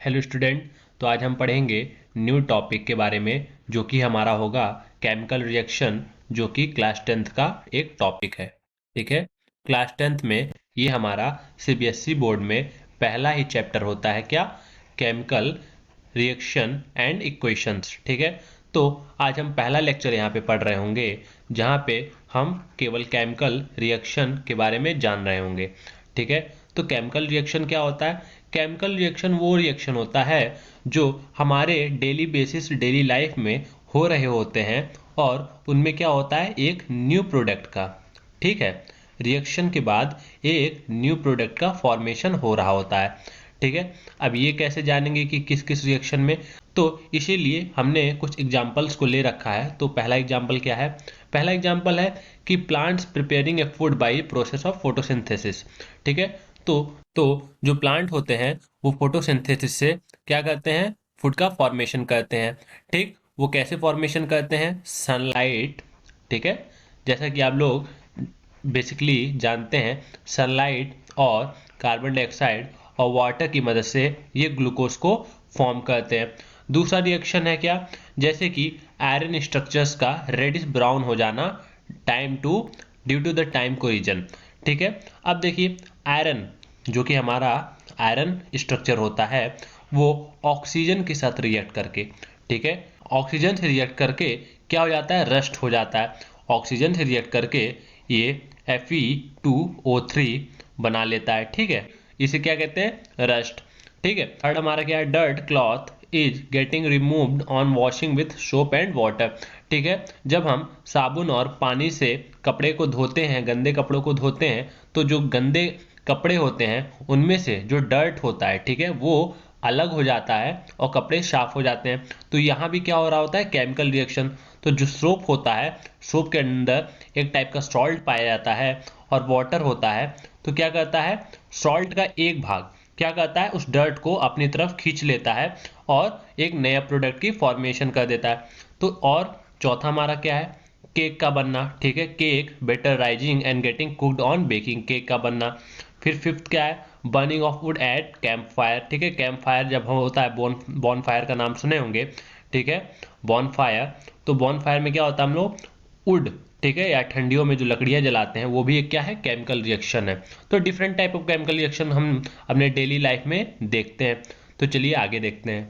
Hello student. तो आज हम पढ़ेंगे न्यू टॉपिक के बारे में जो कि हमारा होगा केमिकल रिएक्शन, जो कि क्लास 10th का एक टॉपिक है। ठीक है, क्लास 10th में ये हमारा सीबीएसई बोर्ड में पहला ही चैप्टर होता है, क्या? Chemical reaction and equations. ठीक है, तो आज हम पहला लेक्चर यहाँ पे पढ़ रहे होंगे जहाँ पे हम केवल केमिकल रिएक्शन के बारे में जान रहे होंगे। ठीक है, तो केमिकल रिएक्शन क्या होता है? केमिकल रिएक्शन वो रिएक्शन होता है जो हमारे डेली बेसिस डेली लाइफ में हो रहे होते हैं और उनमें क्या होता है, एक न्यू प्रोडक्ट का, ठीक है, रिएक्शन के बाद एक न्यू प्रोडक्ट का फॉर्मेशन हो रहा होता है। ठीक है, अब ये कैसे जानेंगे कि किस किस रिएक्शन में? तो इसीलिए हमने कुछ एग्जांपल्स को ले रखा है। तो पहला एग्जांपल क्या है? पहला एग्जांपल है कि plants preparing A food by process of photosynthesis. ठीक है, तो जो प्लांट होते हैं वो फोटोसिंथेसिस से क्या करते हैं? फूड का फॉर्मेशन करते हैं। ठीक, वो कैसे फॉर्मेशन करते हैं? सनलाइट, ठीक है, जैसा कि आप लोग बेसिकली जानते हैं, सनलाइट और कार्बन डाइऑक्साइड और वाटर की मदद से ये ग्लूकोज को फॉर्म करते हैं। दूसरा रिएक्शन है क्या? जैसे कि आयरन स्ट्रक्चर्स का रेडिश ब्राउन हो जाना time to due to the time corrosion. ठीक है, अब देखिए आयरन, जो कि हमारा आयरन स्ट्रक्चर होता है, वो ऑक्सीजन के साथ रिएक्ट करके, ठीक है, ऑक्सीजन से रिएक्ट करके क्या हो जाता है? रस्ट हो जाता है। ऑक्सीजन से रिएक्ट करके ये Fe2O3 बना लेता है। ठीक है, इसे क्या कहते हैं? रस्ट। ठीक है, थर्ड हमारा क्या है? Dirt cloth is getting removed on washing with soap and water. ठीक है, जब हम साबुन और पानी से कपड़े को धोते हैं, गंदे कपड़ों को धोते हैं, तो जो गंदे कपड़े होते हैं उनमें से जो डर्ट होता है, ठीक है, वो अलग हो जाता है और कपड़े साफ हो जाते हैं। तो यहाँ भी क्या हो रहा होता है? Chemical reaction. तो जो सोप होता है, सोप के अंदर एक टाइप का सॉल्ट पाया जाता है और वाटर होता है, तो क्या करता है? सॉल्ट का एक भाग क्या करता है? उस डर्ट को अपनी तरफ खींच लेता है और एक नया प्रोडक्ट की फॉर्मेशन कर देता है। तो और चौथा हमारा क्या है? केक का बनना। ठीक है, cake better rising and getting cooked on baking, cake का बनना। फिर फिफ्थ क्या है? Burning of would eight camp fire. ठीक है, कैंप फायर जब होता है, बॉन फायर का नाम सुने होंगे। ठीक है, बॉन फायर, तो बॉन फायर में क्या होता है? हम लोग वुड, ठीक है, या ठंडियों में जो लकड़ियां जलाते हैं, वो भी एक क्या है? केमिकल रिएक्शन है। तो different type of chemical reaction हम अपने डेली लाइफ में देखते हैं। तो चलिए आगे देखते हैं।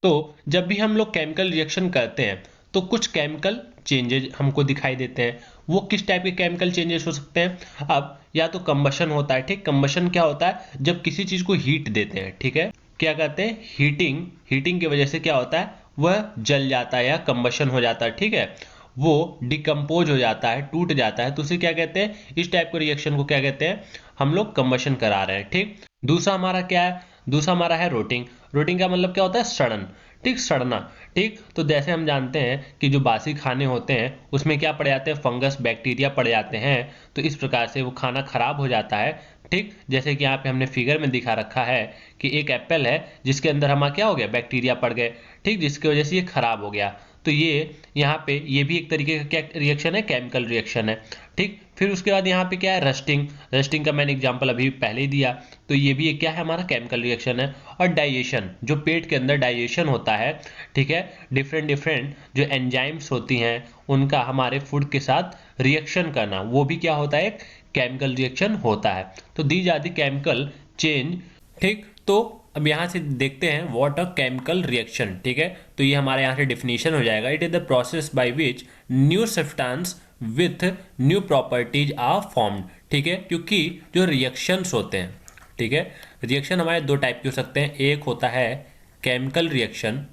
तो जब भी हम लोग केमिकल रिएक्शन करते हैं तो कुछ केमिकल चेंजेज हमको दिखाई देते हैं। वो किस टाइप के केमिकल चेंजेस हो सकते हैं? अब या तो कंबशन होता है। ठीक, कंबशन क्या होता है? जब किसी चीज को हीट देते हैं, ठीक है, क्या कहते हैं? हीटिंग। हीटिंग की वजह से क्या होता है? वह जल जाता है या कंबशन हो जाता है। ठीक है, वो डिकम्पोज हो जाता है, टूट जाता है, तो उसे क्या कहते हैं? इस टाइप के रिएक्शन को क्या कहते हैं? हम लोग कंबशन करा रहे हैं। ठीक, दूसरा हमारा क्या है? दूसरा हमारा है रोटिंग। रोटिंग का मतलब क्या होता है? सड़न। ठीक, सड़ना। ठीक, तो जैसे हम जानते हैं कि जो बासी खाने होते हैं उसमें क्या पड़ जाते हैं? फंगस, बैक्टीरिया पड़ जाते हैं, तो इस प्रकार से वो खाना खराब हो जाता है। ठीक, जैसे कि यहाँ पे हमने फिगर में दिखा रखा है कि एक एप्पल है जिसके अंदर हमारा क्या हो गया? बैक्टीरिया पड़ गए। ठीक, जिसकी वजह से ये खराब हो गया। तो ये यहाँ पे ये भी एक तरीके का क्या रिएक्शन है? केमिकल रिएक्शन है। ठीक, फिर उसके बाद यहाँ पे क्या है? रस्टिंग। रस्टिंग का मैंने एग्जांपल अभी पहले ही दिया, तो ये भी एक क्या है? हमारा केमिकल रिएक्शन है। और डाइजेशन, जो पेट के अंदर डाइजेशन होता है, ठीक है, डिफरेंट डिफरेंट जो एंजाइम्स होती हैं उनका हमारे फूड के साथ रिएक्शन करना, वो भी क्या होता है? एक केमिकल रिएक्शन होता है। तो these are the chemical change. ठीक, तो अब यहाँ से देखते हैं व्हाट अ केमिकल रिएक्शन। ठीक है, तो ये हमारे यहाँ से डिफिनीशन हो जाएगा। It is the process by which new substance with new properties are formed. ठीक है, क्योंकि जो रिएक्शंस होते हैं, ठीक है, रिएक्शन हमारे दो टाइप के हो सकते हैं। एक होता है केमिकल रिएक्शन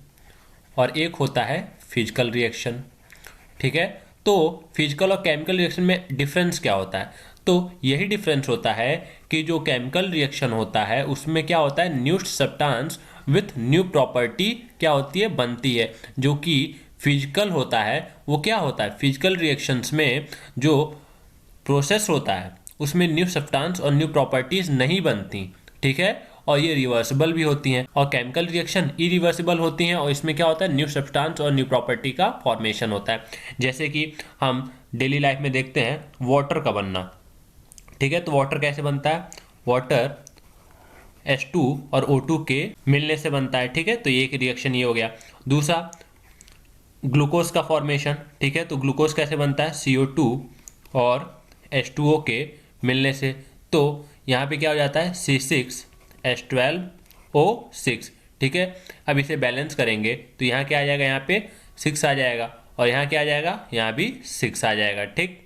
और एक होता है फिजिकल रिएक्शन। ठीक है, तो फिजिकल और केमिकल रिएक्शन में डिफरेंस क्या होता है? तो यही डिफरेंस होता है कि जो केमिकल रिएक्शन होता है उसमें क्या होता है? New substance with new property क्या होती है? बनती है। जो कि फिजिकल होता है वो क्या होता है? फिजिकल रिएक्शंस में जो प्रोसेस होता है उसमें न्यू सब्सटेंस और न्यू प्रॉपर्टीज नहीं बनती। ठीक है, और ये रिवर्सिबल भी होती हैं। और केमिकल रिएक्शन इरिवर्सिबल होती हैं और इसमें क्या होता है? न्यू सब्सटेंस और न्यू प्रॉपर्टी का फॉर्मेशन होता है। जैसे कि हम डेली लाइफ में देखते हैं वाटर का बनना। ठीक है, तो वाटर कैसे बनता है? वाटर H2 और O2 के मिलने से बनता है, ठीक है। तो ये एक रिएक्शन ये हो गया। दूसरा ग्लूकोज का फॉर्मेशन, ठीक है। तो ग्लूकोज कैसे बनता है, CO2 और H2O के मिलने से। तो यहाँ पे क्या हो जाता है, C6H12O6, ठीक है। अब इसे बैलेंस करेंगे तो यहाँ क्या आ जाएगा, यहाँ पे 6 आ जाएगा, और यहाँ क्या आ जाएगा, यहाँ भी 6 आ जाएगा, ठीक।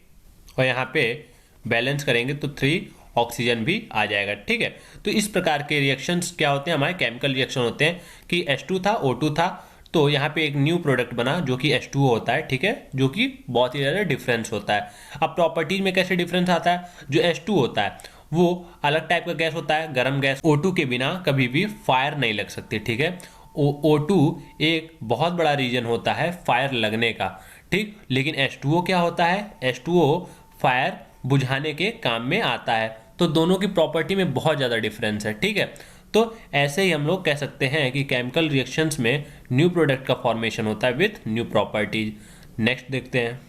और यहाँ पे बैलेंस करेंगे तो 3 ऑक्सीजन भी आ जाएगा, ठीक है। तो इस प्रकार के रिएक्शंस क्या होते हैं, हमारे केमिकल रिएक्शन होते हैं कि H2 था, O2 था, तो यहाँ पे एक न्यू प्रोडक्ट बना जो कि H2O होता है, ठीक है, जो कि बहुत ही ज़्यादा डिफरेंस होता है। अब प्रॉपर्टीज में कैसे डिफरेंस आता है, जो H2 होता है वो अलग टाइप का गैस होता है, गर्म गैस। O2 के बिना कभी भी फायर नहीं लग सकती, ठीक है। O2 एक बहुत बड़ा रीजन होता है फायर लगने का, ठीक। लेकिन H2O क्या होता है, H2O फायर बुझाने के काम में आता है। तो दोनों की प्रॉपर्टी में बहुत ज़्यादा डिफरेंस है, ठीक है। तो ऐसे ही हम लोग कह सकते हैं कि केमिकल रिएक्शंस में न्यू प्रोडक्ट का फॉर्मेशन होता है विथ न्यू प्रॉपर्टीज। नेक्स्ट देखते हैं,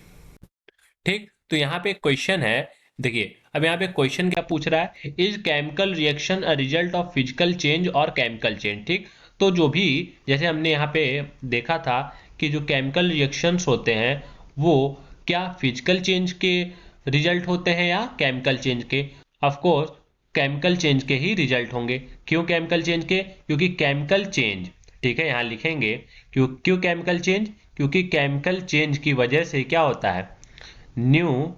ठीक। तो यहाँ पे एक क्वेश्चन है, देखिए अब यहाँ पे क्वेश्चन क्या पूछ रहा है, is chemical reaction a result of physical change और केमिकल चेंज, ठीक। तो जो भी जैसे हमने यहाँ पे देखा था कि जो केमिकल रिएक्शंस होते हैं वो क्या फिजिकल चेंज के रिजल्ट होते हैं या केमिकल चेंज के। ऑफ कोर्स केमिकल चेंज के ही रिजल्ट होंगे। क्यों केमिकल चेंज के, क्योंकि केमिकल चेंज, ठीक है, यहाँ लिखेंगे क्यों केमिकल चेंज, क्योंकि केमिकल चेंज की वजह से क्या होता है, न्यू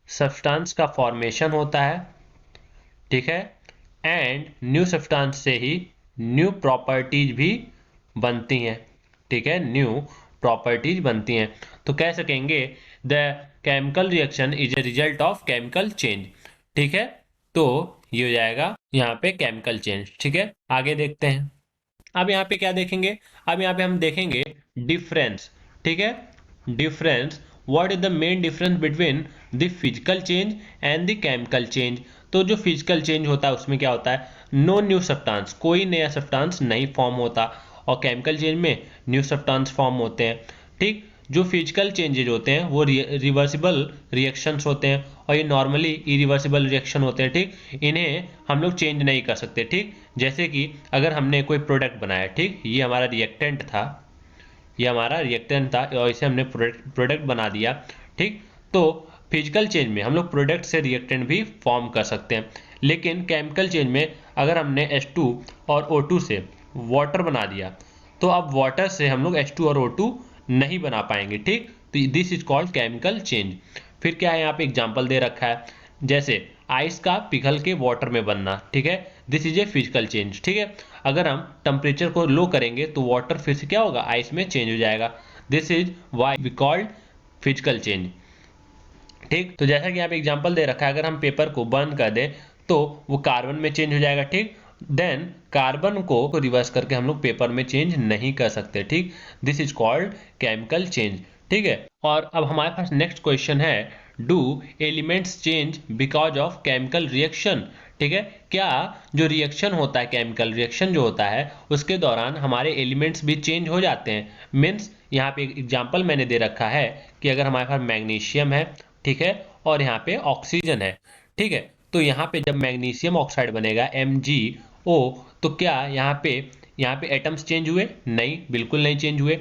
सब्सटेंस का फॉर्मेशन होता है, ठीक है। एंड न्यू सब्सटेंस से ही न्यू प्रॉपर्टीज भी बनती हैं, ठीक है, न्यू प्रॉपर्टीज बनती हैं। तो कह सकेंगे the chemical reaction is a result of chemical change, ठीक है। तो ये हो जाएगा यहाँ पे केमिकल चेंज, ठीक है। आगे देखते हैं, अब यहाँ पे क्या देखेंगे, अब यहाँ पे हम देखेंगे डिफरेंस, ठीक है। Difference, what is the main difference between the physical change and the chemical change. तो जो फिजिकल चेंज होता है उसमें क्या होता है, नो न्यू सब्सटेंस, कोई नया सब्सटेंस नहीं फॉर्म होता, और केमिकल चेंज में न्यू सब्सटेंस फॉर्म होते हैं, ठीक। जो फिजिकल चेंजेज होते हैं वो रिवर्सिबल रिएक्शंस होते हैं, और ये नॉर्मली इरिवर्सिबल रिएक्शन होते हैं, ठीक। इन्हें हम लोग चेंज नहीं कर सकते, ठीक। जैसे कि अगर हमने कोई प्रोडक्ट बनाया, ठीक, ये हमारा रिएक्टेंट था, ये हमारा रिएक्टेंट था और इसे हमने प्रोडक्ट बना दिया, ठीक। तो फिजिकल चेंज में हम लोग प्रोडक्ट से रिएक्टेंट भी फॉर्म कर सकते हैं, लेकिन केमिकल चेंज में अगर हमने H2 और O2 से वाटर बना दिया तो अब वाटर से हम लोग H2 और O2 नहीं बना पाएंगे, ठीक। तो this is called chemical change. फिर क्या है, यहाँ पे एग्जाम्पल दे रखा है, जैसे आइस का पिघल के वाटर में बनना, ठीक है, this is a physical change, ठीक है। अगर हम टेम्परेचर को लो करेंगे तो वाटर फिर से क्या होगा, आइस में चेंज हो जाएगा, this is why we called physical change, ठीक। तो जैसा कि यहाँ पे एग्जाम्पल दे रखा है, अगर हम पेपर को बर्न कर दें तो वो कार्बन में चेंज हो जाएगा, ठीक। देन कार्बन को रिवर्स करके हम लोग पेपर में चेंज नहीं कर सकते, ठीक। This is called chemical change, ठीक है। और अब हमारे पास नेक्स्ट क्वेश्चन है, do elements change because of chemical reaction, ठीक है। क्या जो रिएक्शन होता है, केमिकल रिएक्शन जो होता है उसके दौरान हमारे एलिमेंट्स भी चेंज हो जाते हैं। मीन्स यहाँ पे एक एग्जाम्पल मैंने दे रखा है कि अगर हमारे पास मैग्नीशियम है, ठीक है, और यहाँ पे ऑक्सीजन है, ठीक है, तो यहाँ पे जब मैग्नीशियम ऑक्साइड बनेगा MgO, तो क्या यहाँ पे एटम्स चेंज हुए, नहीं, बिल्कुल नहीं चेंज हुए।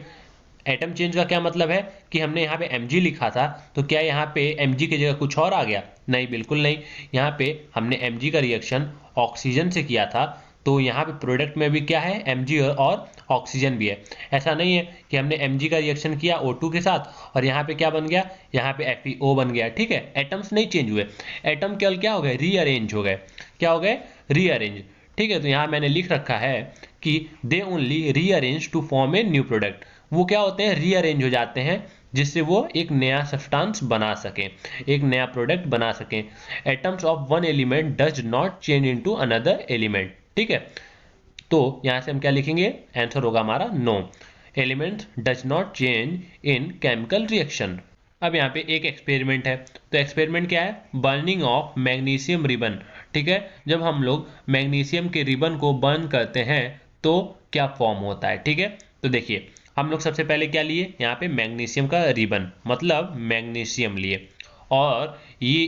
एटम चेंज का क्या मतलब है कि हमने यहाँ पे Mg लिखा था तो क्या यहाँ पे Mg की जगह कुछ और आ गया, नहीं, बिल्कुल नहीं। यहाँ पे हमने Mg का रिएक्शन ऑक्सीजन से किया था, तो यहाँ पे प्रोडक्ट में भी क्या है, Mg और ऑक्सीजन भी है। ऐसा नहीं है कि हमने Mg का रिएक्शन किया O2 के साथ और यहाँ पे क्या बन गया, यहाँ पे FeO बन गया, ठीक है। एटम्स नहीं चेंज हुए, एटम केवल क्या हो गए, रीअरेंज हो गए, क्या हो गए, रीअरेंज, ठीक है। तो यहाँ मैंने लिख रखा है कि they only rearrange to form a new product, वो क्या होते हैं, रीअरेंज हो जाते हैं जिससे वो एक नया सब्सटेंस बना सकें, एक नया प्रोडक्ट बना सकें। Atoms of one element does not change into another element, ठीक है। तो यहां से हम क्या लिखेंगे, आंसर होगा हमारा no, element does not change in chemical reaction. अब यहाँ पे एक एक्सपेरिमेंट है, तो एक्सपेरिमेंट क्या है, बर्निंग ऑफ मैग्नीशियम रिबन, ठीक है। जब हम लोग मैग्नीशियम के रिबन को बर्न करते हैं तो क्या फॉर्म होता है, ठीक है। तो देखिए हम लोग सबसे पहले क्या लिए, यहाँ पे मैग्नीशियम का रिबन मतलब मैग्नीशियम लिए, और ये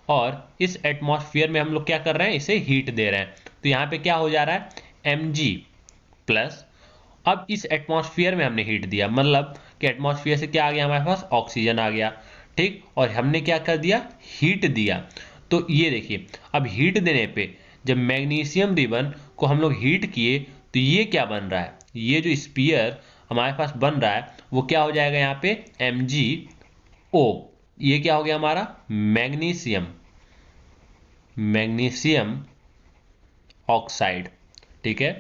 और इस एटमॉस्फेयर में हम लोग क्या कर रहे हैं, इसे हीट दे रहे हैं। तो यहाँ पे क्या हो जा रहा है, mg प्लस, अब इस एटमॉस्फेयर में हमने हीट दिया, मतलब कि एटमॉस्फेयर से क्या आ गया हमारे पास, ऑक्सीजन आ गया, ठीक, और हमने क्या कर दिया, हीट दिया। तो ये देखिए, अब हीट देने पे जब मैग्नीशियम रिबन को हम लोग हीट किए तो ये क्या बन रहा है, ये जो स्पीयर हमारे पास बन रहा है वो क्या हो जाएगा यहाँ पे, MgO। ये क्या हो गया हमारा, मैग्नीशियम, मैग्नीशियम ऑक्साइड, ठीक है,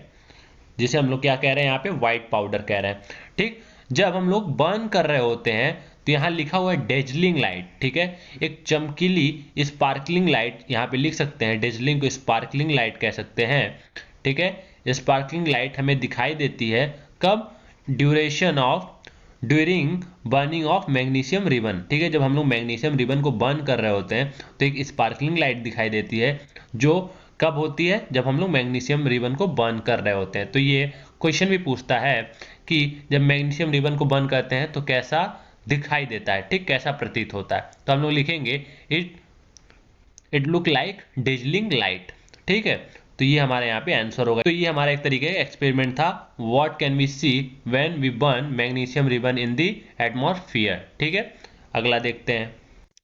जिसे हम लोग क्या कह रहे हैं यहाँ पे, व्हाइट पाउडर कह रहे हैं, ठीक। जब हम लोग बर्न कर रहे होते हैं तो यहाँ लिखा हुआ है डेजलिंग लाइट, ठीक है, एक चमकीली स्पार्कलिंग लाइट, यहाँ पे लिख सकते हैं, डेजलिंग को स्पार्कलिंग लाइट कह सकते हैं, ठीक है। स्पार्कलिंग लाइट हमें दिखाई देती है कब, during burning of magnesium ribbon, ठीक है, जब हम लोग मैग्नीशियम रिबन को बर्न कर रहे होते हैं तो एक स्पार्कलिंग लाइट दिखाई देती है, जो कब होती है, जब हम लोग मैग्नीशियम रिबन को बर्न कर रहे होते हैं। तो ये क्वेश्चन भी पूछता है कि जब मैग्नीशियम रिबन को बर्न करते हैं तो कैसा दिखाई देता है, ठीक, कैसा प्रतीत होता है। तो हम लोग लिखेंगे it look like dazzling light, ठीक है। तो ये हमारे यहाँ पे आंसर होगा। तो ये हमारा एक तरीके का एक्सपेरिमेंट था, what can we see when we burn magnesium ribbon in the atmosphere, ठीक है। अगला देखते हैं,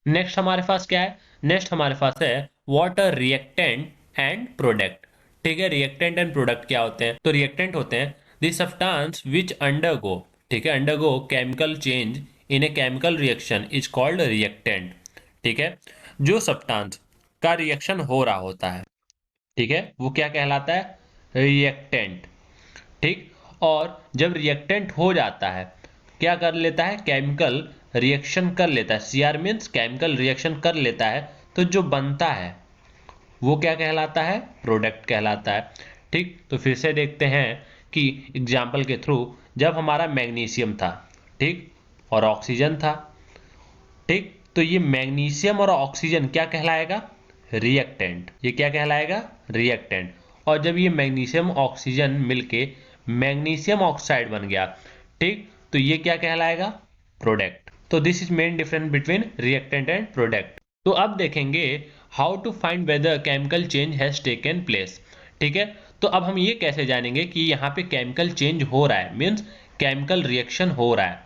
नेक्स्ट हमारे पास क्या है, नेक्स्ट हमारे पास है what a reactant and product, ठीक है। रिएक्टेंट एंड प्रोडक्ट क्या होते हैं, तो रिएक्टेंट होते हैं द सब्सटेंस विच अंडरगो, ठीक है, undergo chemical change in a chemical reaction is called reactant, ठीक है। जो सब्सटेंस का रिएक्शन हो रहा होता है, ठीक है, वो क्या कहलाता है, रिएक्टेंट, ठीक। और जब रिएक्टेंट हो जाता है, क्या कर लेता है, केमिकल रिएक्शन कर लेता है, सीआर मीन्स केमिकल रिएक्शन कर लेता है, तो जो बनता है वो क्या कहलाता है, प्रोडक्ट कहलाता है, ठीक। तो फिर से देखते हैं कि एग्जाम्पल के थ्रू, जब हमारा मैग्नीशियम था, ठीक, और ऑक्सीजन था, ठीक, तो ये मैग्नीशियम और ऑक्सीजन क्या कहलाएगा, रिएक्टेंट, ये क्या कहलाएगा, रिएक्टेंट। और जब ये मैग्नीशियम ऑक्सीजन मिलके मैग्नीशियम ऑक्साइड बन गया, ठीक, तो ये क्या कहलाएगा, प्रोडक्ट। तो this is main difference between reactant and product. तो अब देखेंगे how to find whether chemical change has taken place, ठीक है। तो अब हम ये कैसे जानेंगे कि यहाँ पे केमिकल चेंज हो रहा है, मीन्स केमिकल रिएक्शन हो रहा है,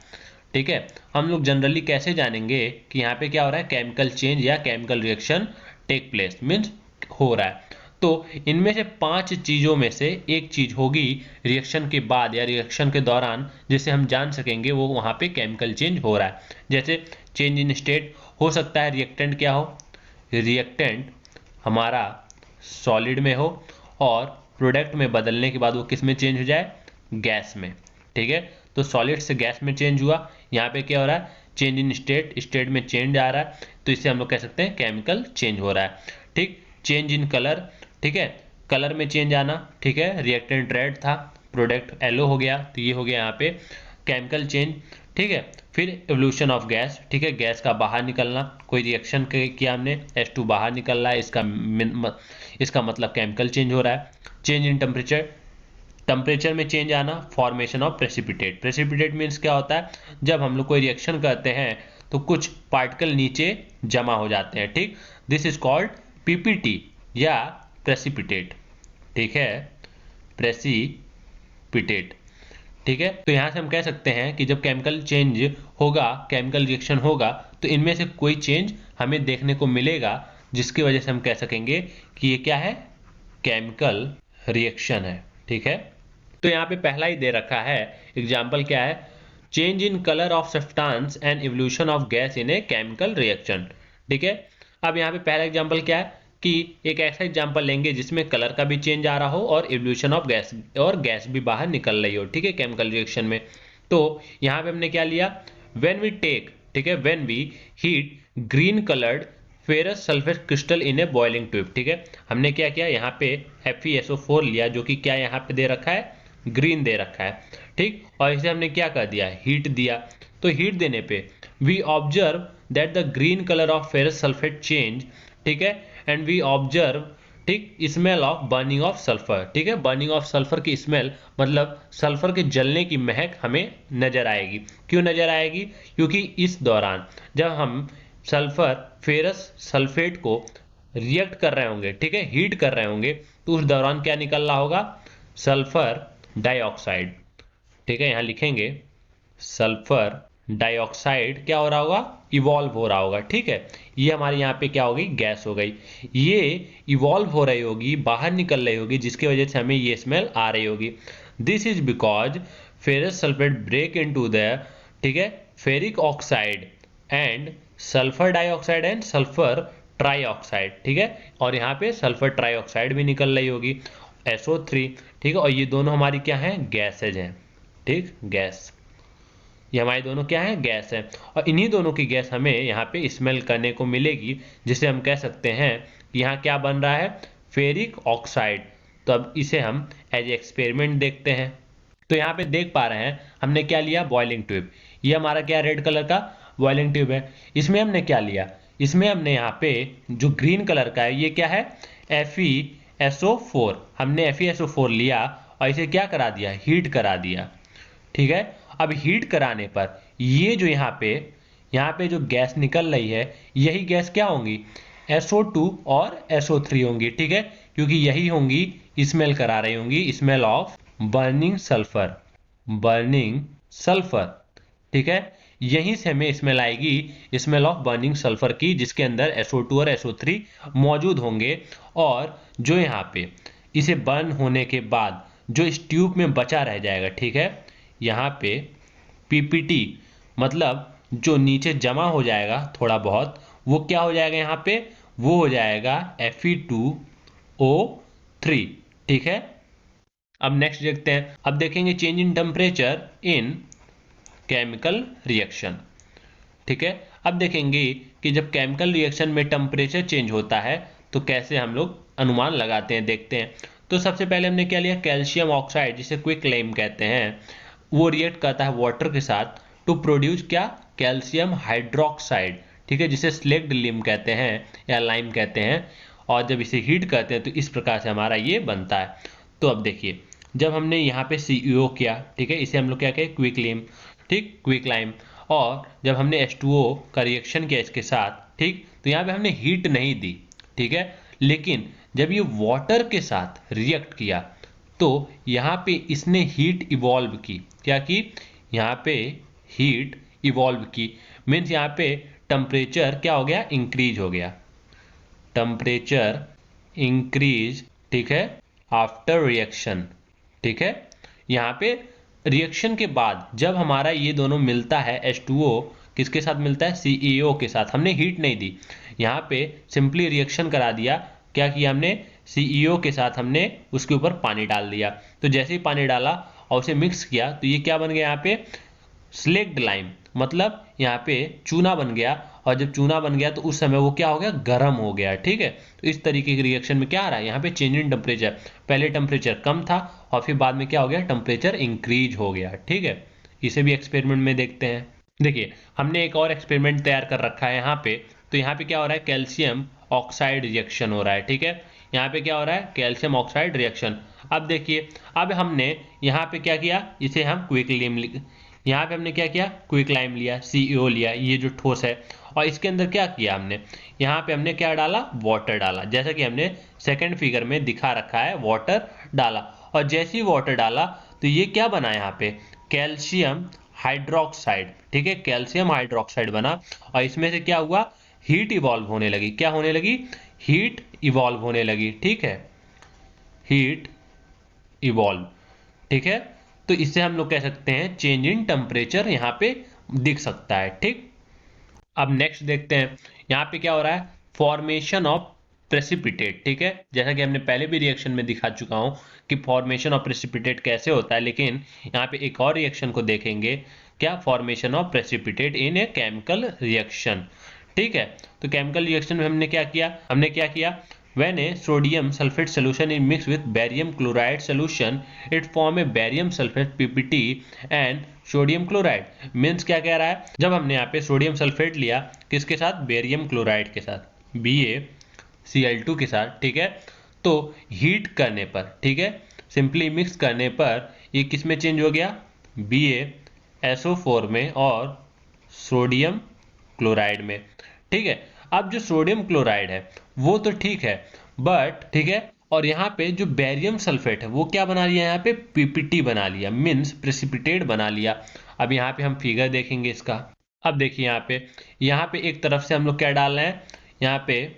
ठीक है। हम लोग जनरली कैसे जानेंगे कि यहाँ पे क्या हो रहा है, केमिकल चेंज या chemical reaction take place, means हो रहा है। तो इनमें से 5 चीज़ों में से एक चीज़ होगी रिएक्शन के बाद या रिएक्शन के दौरान, जिससे हम जान सकेंगे वो वहाँ पे केमिकल चेंज हो रहा है। जैसे चेंज इन स्टेट हो सकता है, रिएक्टेंट क्या हो, रिएक्टेंट हमारा सॉलिड में हो और प्रोडक्ट में बदलने के बाद वो किस में चेंज हो जाए, गैस में, ठीक है। तो सॉलिड से गैस में चेंज हुआ, यहाँ पे क्या हो रहा है, चेंज इन स्टेट, स्टेट में चेंज आ रहा है, तो इसे हम लोग कह सकते हैं केमिकल चेंज हो रहा है, ठीक। चेंज इन कलर, ठीक है, कलर में चेंज आना, ठीक है, रिएक्टेंट रेड था, प्रोडक्ट येलो हो गया, तो ये हो गया यहाँ पे केमिकल चेंज, ठीक है। फिर एवोल्यूशन ऑफ गैस, ठीक है, गैस का बाहर निकलना, कोई रिएक्शन किया हमने, H2 बाहर निकल रहा है, इसका मतलब केमिकल चेंज हो रहा है। चेंज इन टेम्परेचर, टेम्परेचर में चेंज आना, formation of precipitate, precipitate means क्या होता है, जब हम लोग कोई रिएक्शन करते हैं तो कुछ पार्टिकल नीचे जमा हो जाते हैं, ठीक, दिस इज कॉल्ड पीपीटी या प्रेसिपिटेट, ठीक है, प्रेसिपिटेट, ठीक है। तो यहाँ से हम कह सकते हैं कि जब केमिकल चेंज होगा, केमिकल रिएक्शन होगा, तो इनमें से कोई चेंज हमें देखने को मिलेगा, जिसकी वजह से हम कह सकेंगे कि ये क्या है, केमिकल रिएक्शन है, ठीक है। तो यहाँ पे पहला ही दे रखा है, एग्जाम्पल क्या है, change in colour of substance and evolution of gas in a chemical reaction, ठीक है। अब यहाँ पे पहला एग्जाम्पल क्या है कि एक ऐसा एग्जाम्पल लेंगे जिसमें कलर का भी चेंज आ रहा हो और इवोल्यूशन ऑफ गैस, और गैस भी बाहर निकल रही हो, ठीक है, केमिकल रिएक्शन में। तो यहाँ पे हमने क्या लिया, व्हेन वी टेक, ठीक है, when we heat green coloured ferrous sulphate crystal in a boiling tube, ठीक है, हमने क्या किया, यहाँ पे FeSO4 लिया, जो कि क्या यहाँ पे दे रखा है, ग्रीन दे रखा है, ठीक, और इसे हमने क्या कर दिया, हीट दिया। तो हीट देने पे we observe that the green colour of ferrous sulphate change, ठीक है, एंड वी ऑब्जर्व, ठीक, smell of burning of sulphur, ठीक है, बर्निंग ऑफ सल्फर की स्मेल मतलब सल्फर के जलने की महक हमें नजर आएगी। क्यों नजर आएगी, क्योंकि इस दौरान जब हम सल्फर फेरस सल्फेट को रिएक्ट कर रहे होंगे, ठीक है, हीट कर रहे होंगे, तो उस दौरान क्या निकल रहा होगा, सल्फर डाइऑक्साइड, ठीक है, यहां लिखेंगे सल्फर डाइऑक्साइड क्या हो रहा होगा, इवॉल्व हो रहा होगा, ठीक है। ये हमारे यहाँ पे क्या हो गई, गैस हो गई, ये इवॉल्व हो रही होगी, बाहर निकल रही होगी, जिसकी वजह से हमें ये स्मेल आ रही होगी। This is because ferrous sulphate break into the, ठीक है, ferric oxide and sulphur dioxide and sulphur trioxide, ठीक है, और यहाँ पे सल्फर ट्राइऑक्साइड भी निकल रही होगी, SO3, ठीक है, और ये दोनों हमारी क्या हैं, गैसेज हैं, ठीक, गैस, ये हमारी दोनों क्या है, गैस है, और इन्हीं दोनों की गैस हमें यहाँ पे स्मेल करने को मिलेगी, जिसे हम कह सकते हैं कि यहाँ क्या बन रहा है, फेरिक ऑक्साइड। तो अब इसे हम एज एक्सपेरिमेंट देखते हैं। तो यहाँ पे देख पा रहे हैं हमने क्या लिया, बॉइलिंग ट्यूब, ये हमारा क्या रेड कलर का बॉइलिंग ट्यूब है। इसमें हमने क्या लिया, इसमें हमने यहाँ पे जो ग्रीन कलर का है ये क्या है, FeSO4, हमने FeSO4 लिया और इसे क्या करा दिया, हीट करा दिया, ठीक है। अब हीट कराने पर ये जो यहाँ पे जो गैस निकल रही है, यही गैस क्या होंगी, SO2 और SO3 होंगी, ठीक है, क्योंकि यही होंगी स्मेल करा रही होंगी, smell of burning sulphur, burning sulphur, ठीक है, यहीं से हमें स्मेल आएगी, स्मेल ऑफ बर्निंग सल्फर की, जिसके अंदर SO2 और SO3 मौजूद होंगे। और जो यहाँ पे इसे बर्न होने के बाद जो इस ट्यूब में बचा रह जाएगा, ठीक है, यहाँ पे PPT मतलब जो नीचे जमा हो जाएगा थोड़ा बहुत, वो क्या हो जाएगा, यहाँ पे वो हो जाएगा Fe2O3, ठीक है। अब नेक्स्ट देखते हैं, अब देखेंगे change in temperature in chemical reaction, ठीक है। अब देखेंगे कि जब केमिकल रिएक्शन में टेम्परेचर चेंज होता है तो कैसे हम लोग अनुमान लगाते हैं, देखते हैं। तो सबसे पहले हमने क्या लिया, कैल्शियम ऑक्साइड, जिसे क्विक लाइम कहते हैं, वो रिएक्ट करता है वाटर के साथ टू प्रोड्यूस क्या, कैल्शियम हाइड्रोक्साइड, ठीक है, जिसे स्लेक्ड लिम कहते हैं या लाइम कहते हैं। और जब इसे हीट करते हैं तो इस प्रकार से हमारा ये बनता है। तो अब देखिए, जब हमने यहाँ पे CEO किया, ठीक है, इसे हम लोग क्या कहें, क्विक लिम, ठीक, क्विक लाइम, और जब हमने H2O का रिएक्शन किया इसके साथ, ठीक, तो यहाँ पे हमने हीट नहीं दी, ठीक है, लेकिन जब ये वाटर के साथ रिएक्ट किया तो यहाँ पे इसने हीट इवॉल्व की, क्या की, यहाँ पे हीट इवॉल्व की, मीन्स यहाँ पे टेम्परेचर क्या हो गया, इंक्रीज हो गया, टेम्परेचर इंक्रीज, ठीक है, आफ्टर रिएक्शन, ठीक है। यहाँ पे रिएक्शन के बाद जब हमारा ये दोनों मिलता है, H2O किसके साथ मिलता है, CEO के साथ, हमने हीट नहीं दी, यहाँ पे सिंपली रिएक्शन करा दिया, क्या किया हमने, CEO के साथ हमने उसके ऊपर पानी डाल दिया। तो जैसे ही पानी डाला और उसे मिक्स किया तो ये क्या बन गया, यहाँ पे स्लेक्ड लाइम, मतलब यहाँ पे चूना बन गया, और जब चूना बन गया तो उस समय वो क्या हो गया, गर्म हो गया, ठीक है। तो इस तरीके के रिएक्शन में क्या आ रहा है, यहाँ पे चेंज इन टेम्परेचर, पहले टेम्परेचर कम था और फिर बाद में क्या हो गया, टेम्परेचर इंक्रीज हो गया, ठीक है। इसे भी एक्सपेरिमेंट में देखते हैं। देखिए हमने एक और एक्सपेरिमेंट तैयार कर रखा है यहाँ पे। तो यहाँ पे क्या हो रहा है, कैल्शियम ऑक्साइड रिएक्शन हो रहा है, ठीक है, यहाँ पे क्या हो रहा है, कैल्शियम ऑक्साइड रिएक्शन। अब देखिए, अब हमने यहाँ पे क्या किया, इसे हम क्विक लाइम, यहाँ पे हमने क्या किया, क्विक लाइम लिया, CEO लिया, ये जो ठोस है, और इसके अंदर क्या किया हमने, यहाँ पे हमने क्या डाला, वाटर डाला, जैसा कि हमने सेकंड फिगर में दिखा रखा है, वाटर डाला, और जैसे ही वाटर डाला तो ये क्या बना, यहाँ पे कैल्शियम हाइड्रोक्साइड, ठीक है, कैल्शियम हाइड्रोक्साइड बना, और इसमें से क्या हुआ, हीट इवॉल्व होने लगी, क्या होने लगी, हीट इवॉल्व होने लगी, ठीक है, हीट इवॉल्व, ठीक है। तो इससे हम लोग कह सकते हैं चेंज इन टेम्परेचर यहाँ पे दिख सकता है, ठीक। अब नेक्स्ट देखते हैं, यहाँ पे क्या हो रहा है, फॉर्मेशन ऑफ प्रेसिपिटेट, ठीक है, जैसा कि हमने पहले भी रिएक्शन में दिखा चुका हूं कि फॉर्मेशन ऑफ प्रेसिपिटेट कैसे होता है, लेकिन यहाँ पे एक और रिएक्शन को देखेंगे, क्या, formation of precipitate in a chemical reaction, ठीक है। तो केमिकल रिएक्शन में हमने क्या किया, when a sodium sulfate solution is mixed with barium chloride solution it form a barium sulfate PPT and sodium chloride, means क्या कह रहा है, जब हमने यहाँ पे सोडियम सल्फेट लिया किसके साथ, बेरियम क्लोराइड के साथ, BaCl2 के साथ, ठीक है, तो हीट करने पर, ठीक है, सिंपली मिक्स करने पर ये किस में चेंज हो गया, BaSO4 में और सोडियम क्लोराइड में, ठीक है। अब जो सोडियम क्लोराइड है वो तो ठीक है, बट ठीक है, और यहाँ पे जो बेरियम सल्फेट है वो क्या बना लिया, यहाँ पे पीपीटी बना लिया, मीन्स प्रेसिपिटेट बना लिया। अब यहाँ पे हम फिगर देखेंगे इसका। अब देखिए यहाँ पे एक तरफ से हम लोग क्या डाल रहे हैं, यहाँ पे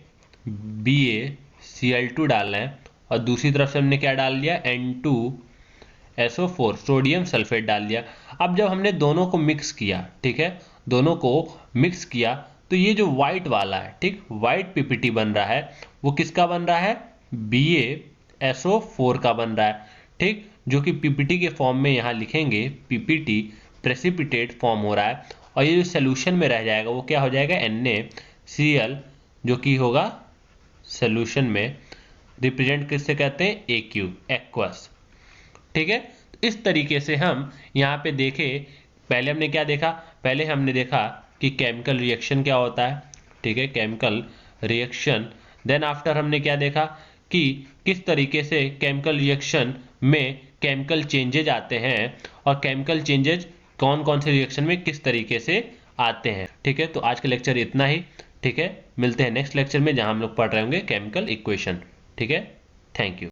BaCl2 डाल रहे हैं, और दूसरी तरफ से हमने क्या डाल लिया, N2SO4 सोडियम सल्फेट डाल दिया। अब जब हमने दोनों को मिक्स किया, ठीक है, दोनों को मिक्स किया, तो ये जो व्हाइट वाला है, ठीक, व्हाइट पीपीटी बन रहा है, वो किसका बन रहा है, BaSO4 का बन रहा है, ठीक, जो कि पीपीटी के फॉर्म में यहाँ लिखेंगे, पीपीटी प्रेसिपिटेट फॉर्म हो रहा है, और ये जो सोल्यूशन में रह जाएगा वो क्या हो जाएगा, NaCl, जो कि होगा सोल्यूशन में रिप्रेजेंट किससे कहते हैं, एक्वस। ठीक है, तो इस तरीके से हम यहाँ पे देखे, पहले हमने क्या देखा, पहले हमने देखा कि केमिकल रिएक्शन क्या होता है, ठीक है, केमिकल रिएक्शन। देन आफ्टर हमने क्या देखा कि किस तरीके से केमिकल रिएक्शन में केमिकल चेंजेज आते हैं, और केमिकल चेंजेज कौन कौन से रिएक्शन में किस तरीके से आते हैं। ठीक है, तो आज का लेक्चर इतना ही। ठीक है, मिलते हैं नेक्स्ट लेक्चर में जहां हम लोग पढ़ रहे होंगे केमिकल इक्वेशन। ठीक है, थैंक यू।